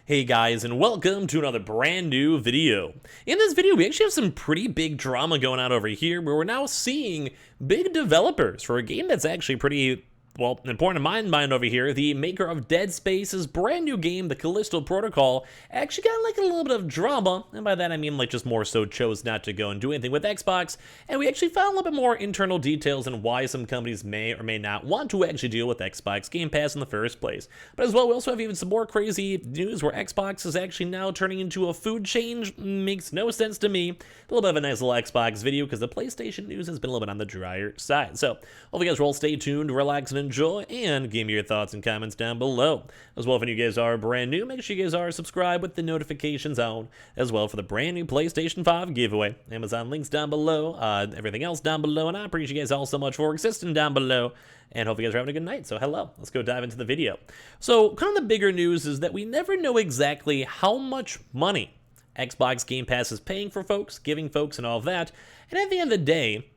Hey guys, and welcome to another brand new video. In this video, we actually have some pretty big drama going on over here where we're now seeing big developers for a game that's actually pretty, well, important in my mind over here. The maker of Dead Space's brand new game, the Callisto Protocol, actually got like a little bit of drama, and by that I mean like just more so chose not to go and do anything with Xbox, and we actually found a little bit more internal details on why some companies may or may not want to actually deal with Xbox Game Pass in the first place. But as well, we also have even some more crazy news where Xbox is actually now turning into a food chain. Makes no sense to me. A little bit of a nice little Xbox video because the PlayStation news has been a little bit on the drier side. So, hope you guys will all stay tuned, relax, and enjoy, and give me your thoughts and comments down below. As well, if any of you guys are brand new, make sure you guys are subscribed with the notifications on, as well for the brand new PlayStation 5 giveaway. Amazon links down below, everything else down below, and I appreciate you guys all so much for existing down below, and hope you guys are having a good night. So hello, let's go dive into the video. So kind of the bigger news is that we never know exactly how much money Xbox Game Pass is paying for folks, giving folks, and all of that, and at the end of the day,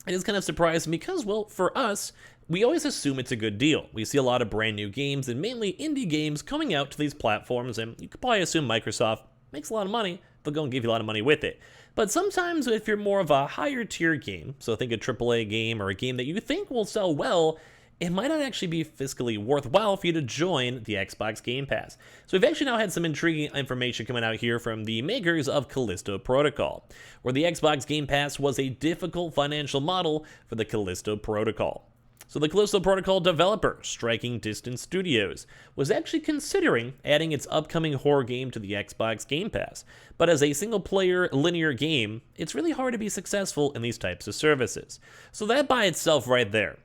it is kind of surprising because, well, for us, we always assume it's a good deal. We see a lot of brand new games and mainly indie games coming out to these platforms, and you could probably assume Microsoft makes a lot of money, they'll go and give you a lot of money with it. But sometimes if you're more of a higher tier game, so think a AAA game or a game that you think will sell well, it might not actually be fiscally worthwhile for you to join the Xbox Game Pass. So we've actually now had some intriguing information coming out here from the makers of Callisto Protocol, where the Xbox Game Pass was a difficult financial model for the Callisto Protocol. So the Callisto Protocol developer, Striking Distance Studios, was actually considering adding its upcoming horror game to the Xbox Game Pass. But as a single-player linear game, it's really hard to be successful in these types of services. So that by itself right there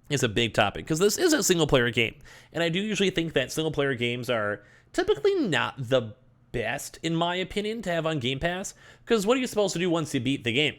is a big topic, because this is a single-player game. And I do usually think that single-player games are typically not the best, in my opinion, to have on Game Pass. Because what are you supposed to do once you beat the game?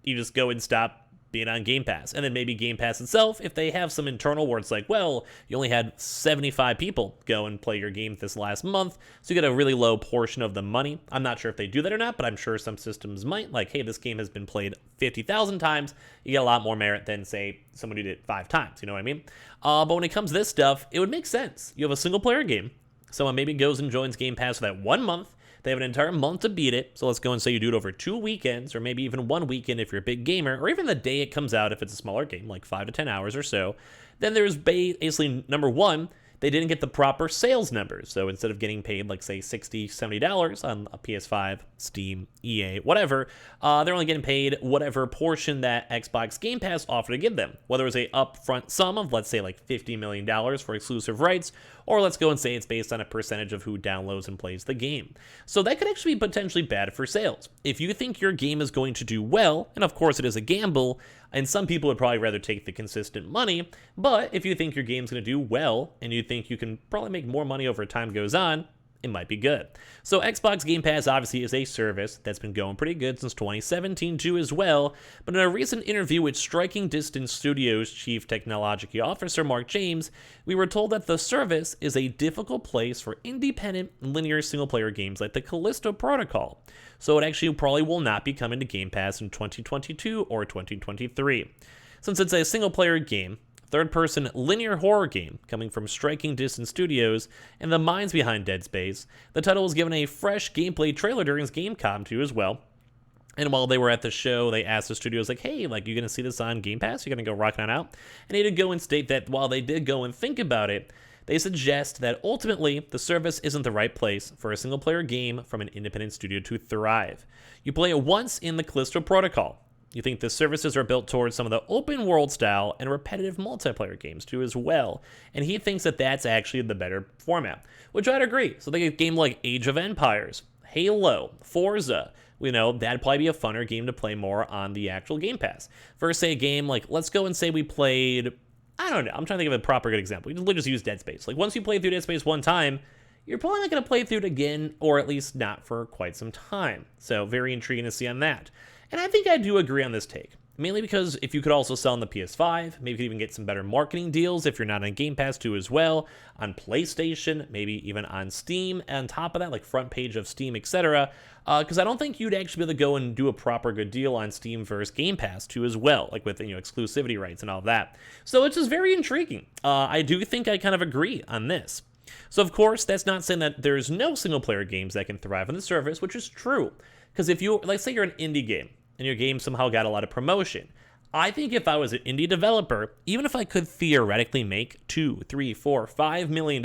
You just go and stop being on Game Pass. And then maybe Game Pass itself, if they have some internal where it's like, well, you only had 75 people go and play your game this last month, so you get a really low portion of the money. I'm not sure if they do that or not, but I'm sure some systems might. Like, hey, this game has been played 50,000 times, you get a lot more merit than, say, someone who did it 5 times, you know what I mean? But when it comes to this stuff, it would make sense. You have a single player game, someone maybe goes and joins Game Pass for that 1 month, they have an entire month to beat it, so let's go and say you do it over 2 weekends, or maybe even 1 weekend if you're a big gamer, or even the day it comes out if it's a smaller game, like 5 to 10 hours or so. Then there's basically, number one, they didn't get the proper sales numbers. So instead of getting paid, like, say, $60, $70 on a PS5, Steam, EA, whatever, they're only getting paid whatever portion that Xbox Game Pass offered to give them. Whether it was a upfront sum of, let's say, like $50 million for exclusive rights, or let's go and say it's based on a percentage of who downloads and plays the game. So that could actually be potentially bad for sales. If you think your game is going to do well, and of course it is a gamble, and some people would probably rather take the consistent money, but if you think your game's going to do well, and you think you can probably make more money over time goes on, it might be good. So Xbox Game Pass obviously is a service that's been going pretty good since 2017 too as well, but in a recent interview with Striking Distance Studios Chief Technology Officer Mark James, we were told that the service is a difficult place for independent linear single-player games like the Callisto Protocol, so it actually probably will not be coming to Game Pass in 2022 or 2023. Since it's a single-player game, third-person linear horror game coming from Striking Distance Studios and the minds behind Dead Space, the title was given a fresh gameplay trailer during its Gamescom too as well. And while they were at the show, they asked the studios, like, hey, like, you gonna see this on Game Pass? You're gonna go rocking on out? And they did go and state that while they did go and think about it, they suggest that ultimately the service isn't the right place for a single-player game from an independent studio to thrive. You play it once in the Callisto Protocol. You think the services are built towards some of the open world style and repetitive multiplayer games too as well, and he thinks that that's actually the better format, which I'd agree. So think a game like Age of Empires, Halo, Forza, you know, that'd probably be a funner game to play more on the actual Game Pass. For say a game like, let's go and say we played, I don't know, I'm trying to think of a proper good example. We just use Dead Space. Like once you play through Dead Space one time, you're probably not going to play through it again, or at least not for quite some time. So very intriguing to see on that. And I think I do agree on this take, mainly because if you could also sell on the PS5, maybe you could even get some better marketing deals if you're not on Game Pass too as well, on PlayStation, maybe even on Steam, and on top of that, like front page of Steam, etc. Because I don't think you'd actually be able to go and do a proper good deal on Steam versus Game Pass too as well, like with, you know, exclusivity rights and all that. So it's just very intriguing. I do think I kind of agree on this. So of course, that's not saying that there's no single-player games that can thrive on the service, which is true. Because if you, like, say you're an indie game, and your game somehow got a lot of promotion, I think if I was an indie developer, even if I could theoretically make $2, $3, $4, $5 million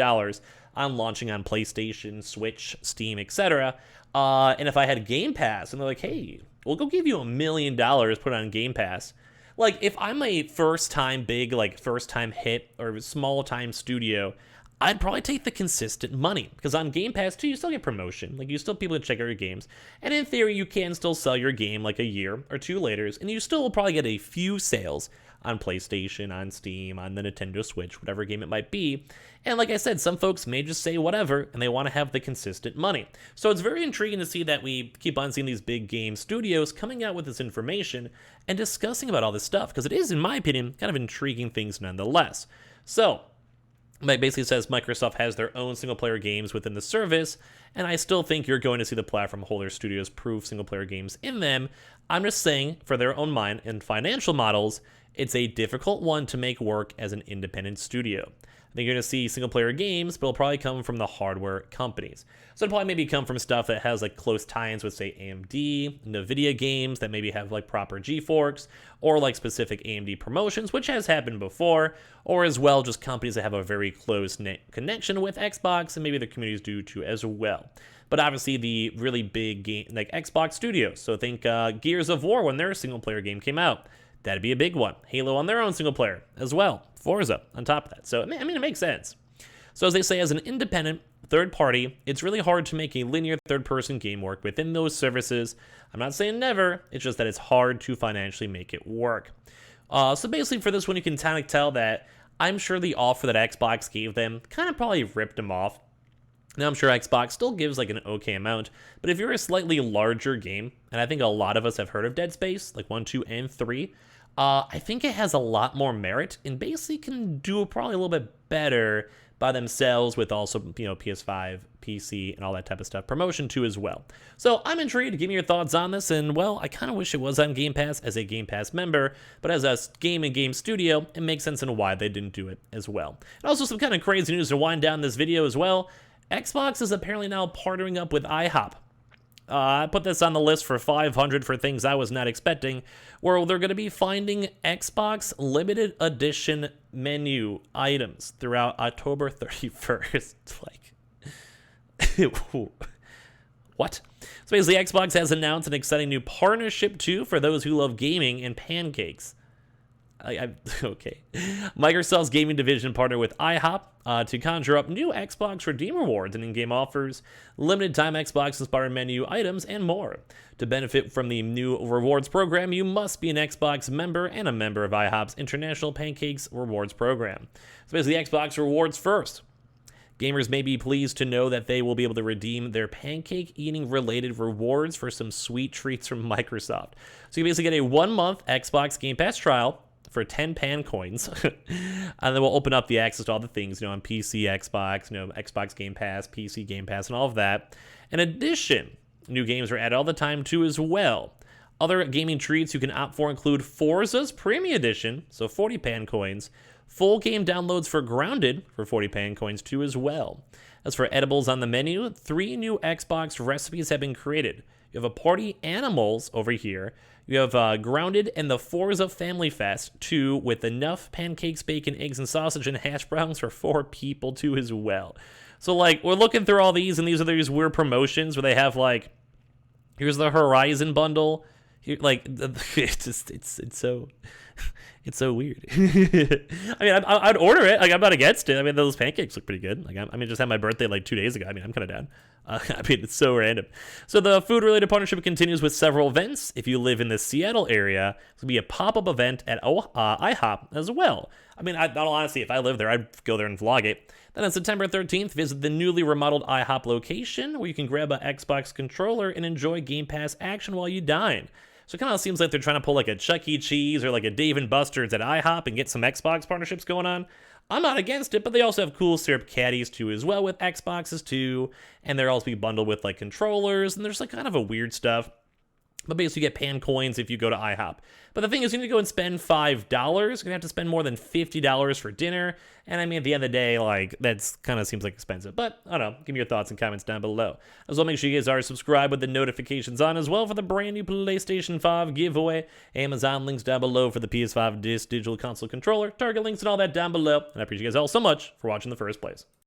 on launching on PlayStation, Switch, Steam, etc., and if I had Game Pass, and they're like, hey, we'll go give you $1 million put on Game Pass. Like, if I'm a first-time big, like, first-time hit or small-time studio, I'd probably take the consistent money, because on Game Pass too, you still get promotion. Like, you still have people to check out your games, and in theory, you can still sell your game like a year or two later, and you still will probably get a few sales on PlayStation, on Steam, on the Nintendo Switch, whatever game it might be. And like I said, some folks may just say whatever, and they want to have the consistent money. So it's very intriguing to see that we keep on seeing these big game studios coming out with this information and discussing about all this stuff, because it is, in my opinion, kind of intriguing things nonetheless. So it basically says Microsoft has their own single-player games within the service, and I still think you're going to see the platform holder studios prove single-player games in them. I'm just saying, for their own mind and financial models, it's a difficult one to make work as an independent studio. I think you're going to see single-player games, but it'll probably come from the hardware companies. So it'll probably maybe come from stuff that has like close tie-ins with, say, AMD, NVIDIA games that maybe have like proper G-Forks, or like specific AMD promotions, which has happened before, or as well just companies that have a very close connection with Xbox, and maybe their communities do too as well. But obviously the really big game, like Xbox studios, so think Gears of War when their single-player game came out. That'd be a big one. Halo on their own single player as well. Forza on top of that. So, I mean, it makes sense. So as they say, as an independent third party, it's really hard to make a linear third-person game work within those services. I'm not saying never, it's just that it's hard to financially make it work. So basically for this one, you can kind of tell that I'm sure the offer that Xbox gave them kind of probably ripped them off. Now, I'm sure Xbox still gives like an okay amount, but if you're a slightly larger game, and I think a lot of us have heard of Dead Space, like 1, 2, and 3, I think it has a lot more merit and basically can do probably a little bit better by themselves with also, PS5, PC, and all that type of stuff. Promotion too as well. So I'm intrigued. Give me your thoughts on this. And well, I kind of wish it was on Game Pass as a Game Pass member, but as a game studio, it makes sense in why they didn't do it as well. And also some kind of crazy news to wind down this video as well. Xbox is apparently now partnering up with IHOP. I put this on the list for 500 for things I was not expecting, where they're going to be finding Xbox limited edition menu items throughout October 31st. Like, what? So basically, Xbox has announced an exciting new partnership too for those who love gaming and pancakes. Okay. Microsoft's gaming division partnered with IHOP to conjure up new Xbox Redeem rewards and in-game offers, limited-time Xbox-inspired menu items, and more. To benefit from the new rewards program, you must be an Xbox member and a member of IHOP's International Pancakes Rewards Program. So basically, Xbox rewards first. Gamers may be pleased to know that they will be able to redeem their pancake-eating-related rewards for some sweet treats from Microsoft. So you basically get a 1-month Xbox Game Pass trial for 10 pan coins, and then we'll open up the access to all the things, on PC, Xbox, Xbox Game Pass, PC Game Pass, and all of that. In addition, new games are added all the time too as well. Other gaming treats you can opt for include Forza's Premium Edition, so 40 pan coins, full game downloads for Grounded for 40 pan coins too as well. As for edibles on the menu, 3 new Xbox recipes have been created. You have a Party Animals over here. You have Grounded and the Forza Family Fest 2 with enough pancakes, bacon, eggs, and sausage and hash browns for 4 people too as well. So like, we're looking through all these, and these are these weird promotions where they have like, here's the Horizon bundle. Here, like, it's so weird. I mean, I'd order it. Like, I'm not against it. I mean, those pancakes look pretty good. Like, I just had my birthday like 2 days ago. I mean, I'm kind of down. I mean, it's so random. So the food-related partnership continues with several events. If you live in the Seattle area, it's going to be a pop-up event at IHOP as well. I mean, in all honesty, if I lived there, I'd go there and vlog it. Then on September 13th, visit the newly remodeled IHOP location where you can grab an Xbox controller and enjoy Game Pass action while you dine. So it kind of seems like they're trying to pull like a Chuck E. Cheese or like a Dave & Buster's at IHOP and get some Xbox partnerships going on. I'm not against it, but they also have cool syrup caddies too as well with Xboxes too. And they're also be bundled with like controllers, and there's like kind of a weird stuff. But basically, you get pan coins if you go to IHOP. But the thing is, you need to go and spend $5. You're going to have to spend more than $50 for dinner. And I mean, at the end of the day, like, that's kind of seems like expensive. But, I don't know. Give me your thoughts and comments down below. As well, make sure you guys are subscribed with the notifications on as well for the brand new PlayStation 5 giveaway. Amazon links down below for the PS5 Digital Console Controller. Target links and all that down below. And I appreciate you guys all so much for watching in the first place.